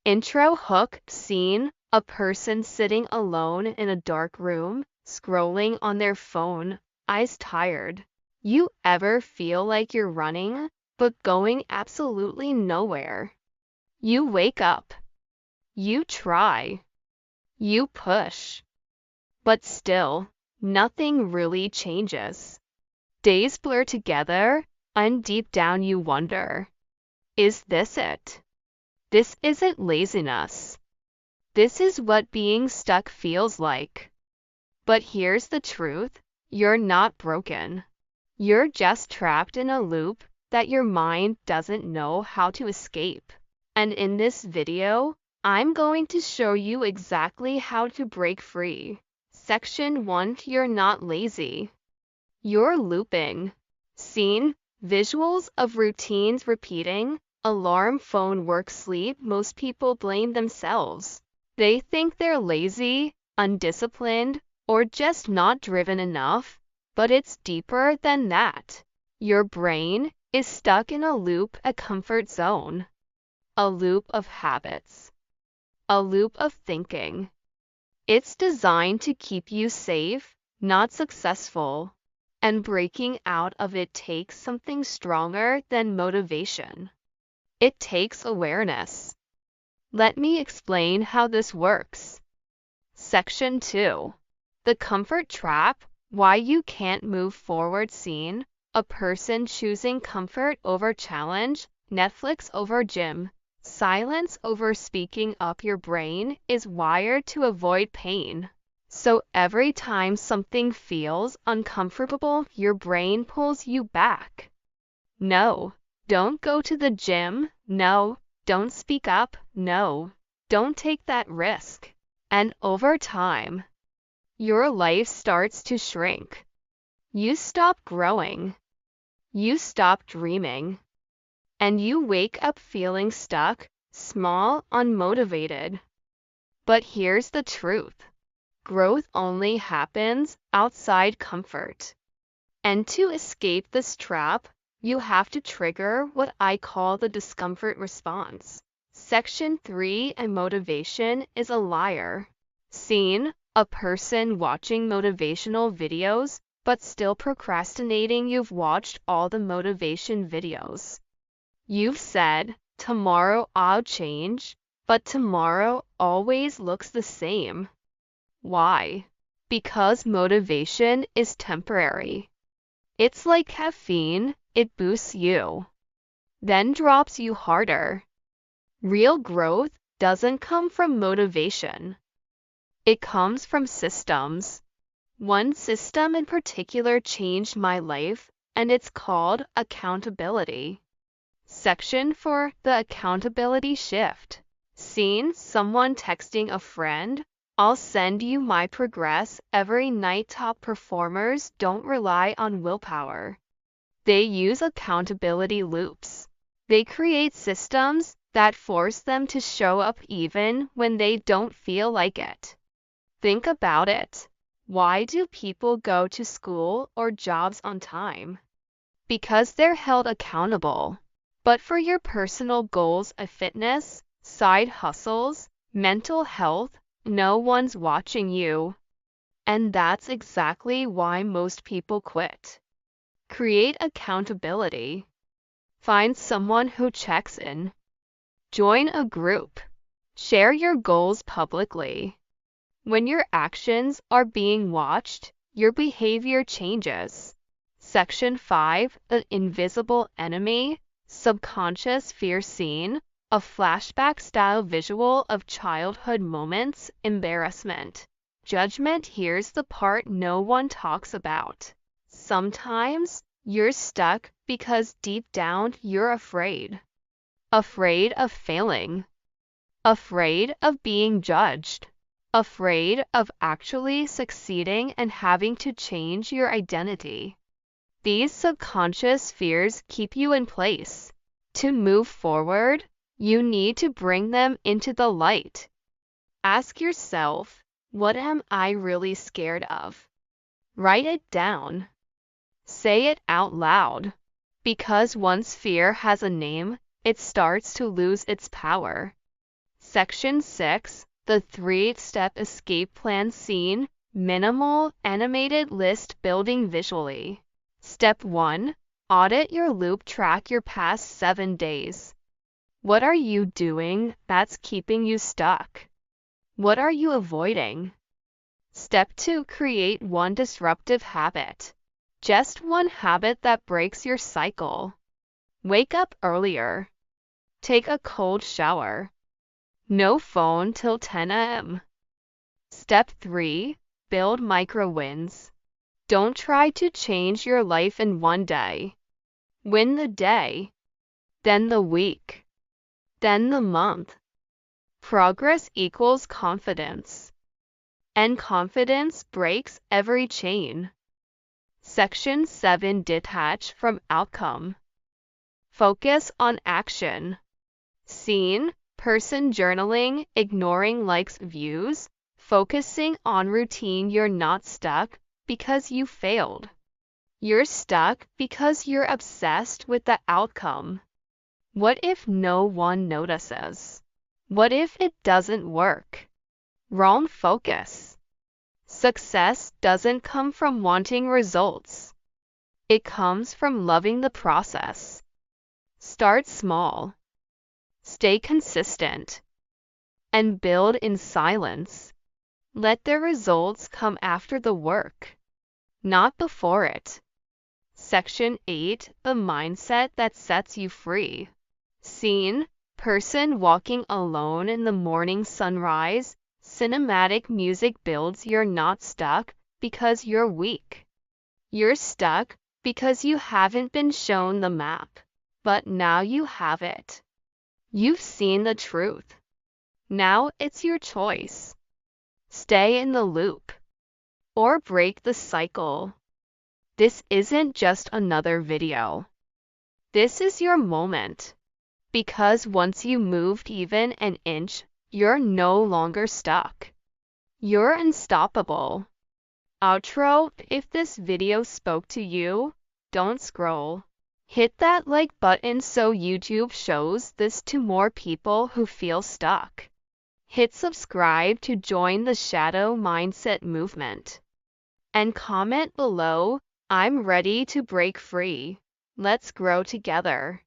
Intro hook scene, a person sitting alone in a dark room, scrolling on their phone, eyes tired. You ever feel like you're running, but going absolutely nowhere? You wake up. You try. You push. But still, nothing really changes. Days blur together, and deep down you wonder, is this it? This isn't laziness. This is what being stuck feels like. But here's the truth, you're not broken. You're just trapped in a loop that your mind doesn't know how to escape. And in this video, I'm going to show you exactly how to break free. Section 1. You're not lazy. You're looping. Scene, visuals of routines repeating, alarm, phone, work, sleep. Most people blame themselves. They think they're lazy, undisciplined, or just not driven enough, but it's deeper than that. Your brain is stuck in a loop, a comfort zone, a loop of habits, a loop of thinking. It's designed to keep you safe, not successful, and breaking out of it takes something stronger than motivation. It takes awareness. Let me explain how this works. Section 2. The comfort trap, why you can't move forward. Scene, a person choosing comfort over challenge, Netflix over gym, silence over speaking up. Your brain is wired to avoid pain. So every time something feels uncomfortable, your brain pulls you back. No, don't go to the gym. No, don't speak up. No, don't take that risk. And over time, your life starts to shrink. You stop growing. You stop dreaming. And you wake up feeling stuck, small, unmotivated. But here's the truth. Growth only happens outside comfort. And to escape this trap, you have to trigger what I call the discomfort response. Section 3. And motivation is a liar. Scene, a person watching motivational videos, but still procrastinating. You've watched all the motivation videos. You've said, tomorrow I'll change, but tomorrow always looks the same. Why? Because motivation is temporary. It's like caffeine, it boosts you, then drops you harder. Real growth doesn't come from motivation. It comes from systems. One system in particular changed my life, and it's called accountability. Section 4. The accountability shift. Scene, someone texting a friend, I'll send you my progress every night. Top performers don't rely on willpower. They use accountability loops. They create systems that force them to show up even when they don't feel like it. Think about it. Why do people go to school or jobs on time? Because they're held accountable. But for your personal goals of fitness, side hustles, mental health, no one's watching you. And that's exactly why most people quit. Create accountability. Find someone who checks in. Join a group. Share your goals publicly. When your actions are being watched, your behavior changes. Section 5. The invisible enemy, subconscious fear. Scene, a flashback-style visual of childhood moments, embarrassment, judgment. Here's the part no one talks about. Sometimes you're stuck because deep down you're afraid. Afraid of failing. Afraid of being judged. Afraid of actually succeeding and having to change your identity. These subconscious fears keep you in place. To move forward, you need to bring them into the light. Ask yourself, what am I really scared of? Write it down. Say it out loud. Because once fear has a name, it starts to lose its power. Section 6, the 3-step escape plan scene, minimal animated list building visually. Step 1, audit your loop, track your past 7 days. What are you doing that's keeping you stuck? What are you avoiding? Step 2, create one disruptive habit. Just one habit that breaks your cycle. Wake up earlier. Take a cold shower. No phone till 10 a.m. Step 3, build micro wins. Don't try to change your life in one day. Win the day, then the week, then the month. Progress equals confidence, and confidence breaks every chain. Section 7, detach from outcome. Focus on action. Scene, person journaling, ignoring likes, views, focusing on routine. You're not stuck because you failed. You're stuck because you're obsessed with the outcome. What if no one notices? What if it doesn't work? Wrong focus. Success doesn't come from wanting results. It comes from loving the process. Start small. Stay consistent. And build in silence. Let the results come after the work, not before it. Section 8, the mindset that sets you free. Scene, person walking alone in the morning sunrise. Cinematic music builds. You're not stuck because you're weak. You're stuck because you haven't been shown the map, but now you have it. You've seen the truth. Now it's your choice. Stay in the loop or break the cycle. This isn't just another video. This is your moment. Because once you moved even an inch, you're no longer stuck. You're unstoppable. Outro. If this video spoke to you, don't scroll. Hit that like button so YouTube shows this to more people who feel stuck. Hit subscribe to join the shadow mindset movement. And comment below, I'm ready to break free. Let's grow together.